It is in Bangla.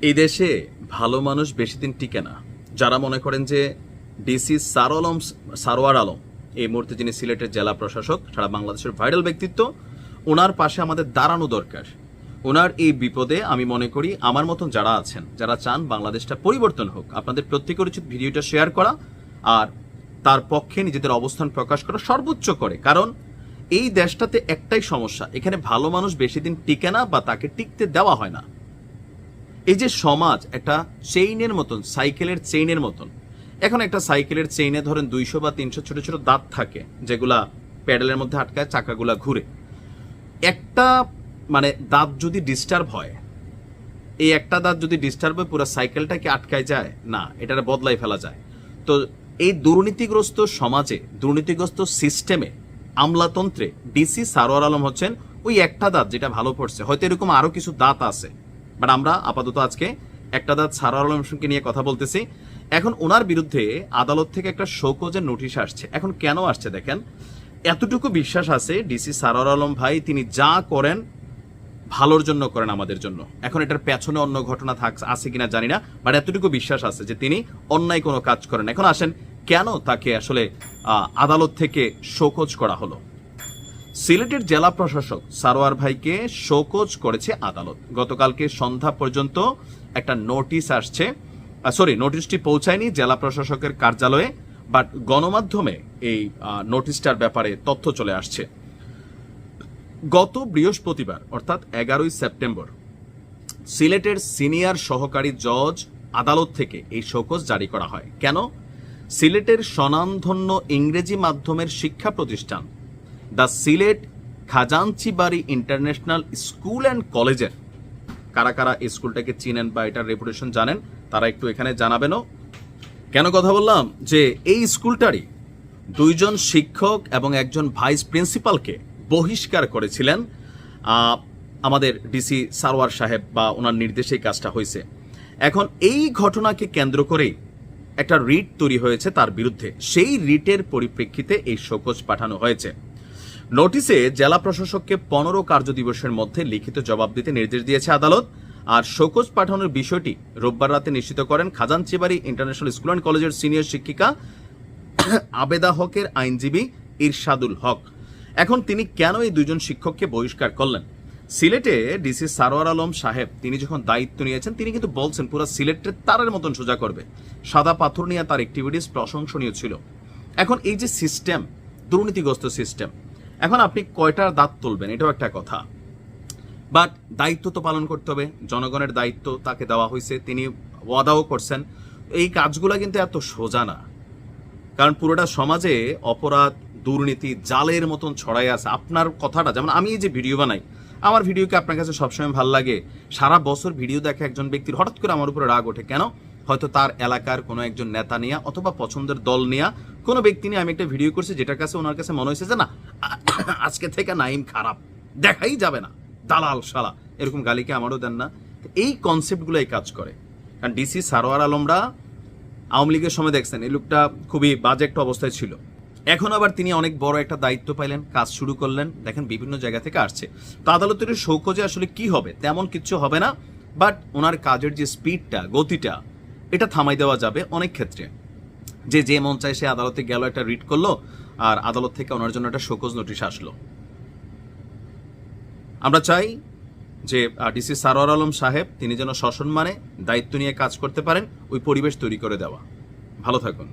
এই দেশে ভালো মানুষ বেশি দিন টিকে না। যারা মনে করেন যে ডিসি সারোয়ার আলম এই মুহূর্তে যিনি সিলেটের জেলা প্রশাসক, সারা বাংলাদেশের ভাইরাল ব্যক্তিত্ব, ওনার পাশে আমাদের দাঁড়ানো দরকার। ওনার এই বিপদে আমি মনে করি আমার মতন যারা আছেন, যারা চান বাংলাদেশটা পরিবর্তন হোক, আপনাদের প্রত্যেকের উচিত ভিডিওটা শেয়ার করা আর তার পক্ষে নিজেদের অবস্থান প্রকাশ করা সর্বোচ্চ করে। কারণ এই দেশটাতে একটাই সমস্যা, এখানে ভালো মানুষ বেশি দিন টিকে না বা তাকে টিকতে দেওয়া হয় না। এই যে সমাজ একটা চেইনের মতন, সাইকেলের চেইনের মতন। এখন একটা সাইকেলের চেইনে ধরেন 200 বা 300 ছোট ছোট দাঁত থাকে, যেগুলা প্যাডেলের মধ্যে আটকায়, চাকাগুলা ঘুরে। একটা দাঁত যদি ডিস্টার্ব হয়, এই একটা দাঁত যদি ডিস্টার্ব হয়, পুরো সাইকেলটা কি আটকায় যায়? না, এটারে বদলাই ফেলা যায়। তো এই দুর্নীতিগ্রস্ত সমাজে, দুর্নীতিগ্রস্ত সিস্টেমে, আমলাতন্ত্রে ডিসি সারোয়ার আলম হচ্ছেন ওই একটা দাঁত যেটা ভালো পড়ছে। হয়তো এরকম আরো কিছু দাঁত আছে, বাট আমরা আপাতত আজকে একটা দাঁত সারোয়ার আলমকে নিয়ে কথা বলতেছি। এখন ওনার বিরুদ্ধে আদালত থেকে একটা শোকজের নোটিশ আসছে। এখন কেন আসছে দেখেন, এতটুকু বিশ্বাস আছে ডিসি সারোয়ার আলম ভাই তিনি যা করেন ভালোর জন্য করেন, আমাদের জন্য। এখন এটার পেছনে অন্য ঘটনা আছে কিনা জানি না, বাট এতটুকু বিশ্বাস আছে যে তিনি অন্যায় কোনো কাজ করেন। এখন আসেন কেন তাকে আসলে আদালত থেকে শোকজ করা হলো। সিলেটের জেলা প্রশাসক সারোয়ার ভাইকে শোকজ করেছে আদালত। গতকালকে সন্ধ্যা পর্যন্ত একটা নোটিশ আসছে, নোটিশটি পৌঁছায়নি জেলা প্রশাসকের কার্যালয়ে, বাট গণমাধ্যমে এই নোটিশটার ব্যাপারে তথ্য চলে আসছে। গত বৃহস্পতিবার অর্থাৎ 11ই সেপ্টেম্বর সিলেটের সিনিয়র সহকারী জজ আদালত থেকে এই শোকজ জারি করা হয়। কেন? সিলেটের স্বনামধন্য ইংরেজি মাধ্যমের শিক্ষা প্রতিষ্ঠান the Sylhet Khajanchibari international school and কলেজের কারা কারা এই স্কুলটাকে চিনেন বা এটার রেপুটেশন জানেন তারা একটু এখানে জানাবেনও। কেন কথা বললাম যে এই স্কুলটারই 2 জন শিক্ষক এবং একজন ভাইস প্রিন্সিপালকে বহিষ্কার করেছিলেন আমাদের ডিসি সারোয়ার সাহেব, বা ওনার নির্দেশেই কাজটা হয়েছে। এখন এই ঘটনাকে কেন্দ্র করেই একটা রিট তৈরি হয়েছে তার বিরুদ্ধে। সেই রিটের পরিপ্রেক্ষিতে এই শোকজ পাঠানো হয়েছে। নোটিশে জেলা প্রশাসককে 15 কার্যদিবসের মধ্যে লিখিত জবাব দিতে নির্দেশ দিয়েছে আদালত। আর শোকজ পাঠানোর বিষয়টি রোববার রাতে নিশ্চিত করেন খাজাঞ্চিবাড়ি ইন্টারন্যাশনাল স্কুল অ্যান্ড কলেজের সিনিয়র শিক্ষিকা আবেদা হকের আইনজীবী ইরশাদুল হক। এখন তিনি কেন এই 2 জন শিক্ষককে বহিষ্কার করলেন? সিলেটে ডিসি সারোয়ার আলম সাহেব তিনি যখন দায়িত্ব নিয়েছেন, তিনি কিন্তু বলছেন পুরো সিলেটের তারের মতন সোজা করবে। সাদা পাথর নিয়ে তার অ্যাক্টিভিটিস প্রশংসনীয় ছিল। এখন এই যে সিস্টেম, দুর্নীতিগ্রস্ত সিস্টেম, এখন আপনি কয়টা দাঁত তুলবেন এটাও একটা কথা, বাট দায়িত্ব তো পালন করতে হবে। জনগণের দায়িত্ব তাকে দেওয়া হয়েছে, তিনি ওয়াদাও করছেন। এই কাজগুলো কিন্তু এত সোজা না, কারণ পুরোটা সমাজে অপরাধ, দুর্নীতি জালের মতন ছড়াই আছে। আপনার কথাটা, যেমন আমি এই যে ভিডিও বানাই, আমার ভিডিওকে আপনার কাছে সবসময় ভালো লাগে। সারা বছর ভিডিও দেখে একজন ব্যক্তির হঠাৎ করে আমার উপরে রাগ ওঠে কেন? হয়তো তার এলাকার কোনো একজন নেতা নিয়ে অথবা পছন্দের দল নিয়ে কোনো ব্যক্তি নিয়ে আমি একটা ভিডিও করছি, যেটার কাছে ওনার কাছে মনে হয়েছে যে না, আজকে থেকে নাইম খারাপ, দেখাই যাবে না, দালাল শালা, এরকম গালিকে আমারও দেন না। এই কনসেপ্টগুলো এই কাজ করে। কারণ ডিসি সারোয়ার আলমরা আওয়ামী লীগের সময় দেখছেন এই লোকটা খুবই বাজে একটা অবস্থায় ছিল। এখন আবার তিনি অনেক বড় একটা দায়িত্ব পাইলেন, কাজ শুরু করলেন, দেখেন বিভিন্ন জায়গা থেকে আসছে। তো আদালতের শোকজে আসলে কি হবে? তেমন কিছু হবে না, বাট ওনার কাজের যে স্পিডটা, গতিটা, এটা থামাই দেওয়া যাবে অনেক ক্ষেত্রে। যে মন চায় সে আদালতে গেল, একটা রিট করলো, আর আদালত থেকে ওনার জন্য একটা শোকজ নোটিশ আসলো। আমরা চাই যে ডিসি সারোয়ার আলম সাহেব তিনি যেন সসম্মানে দায়িত্ব নিয়ে কাজ করতে পারেন, ওই পরিবেশ তৈরি করে দেওয়া। ভালো থাকুন।